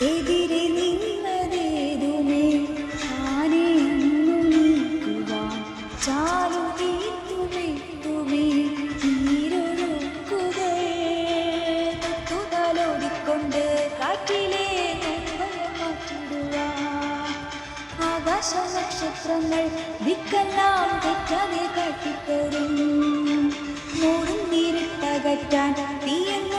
എതിരെ നിന്നതേതുമേ ആനെ അന്നു നീക്കുവാൻ ചാലുതീത്തുമെത്തുമേ നീരൊഴുക്കുകോടിക്കൊണ്ട് കാറ്റിലെ മാറ്റിടുവാൻ ആകാശ നക്ഷത്രങ്ങൾ ദിക്കെല്ലാം തെറ്റാതെ കാട്ടിത്തരും മൂടും നീരിട്ടകറ്റാൻ തീയെന്ന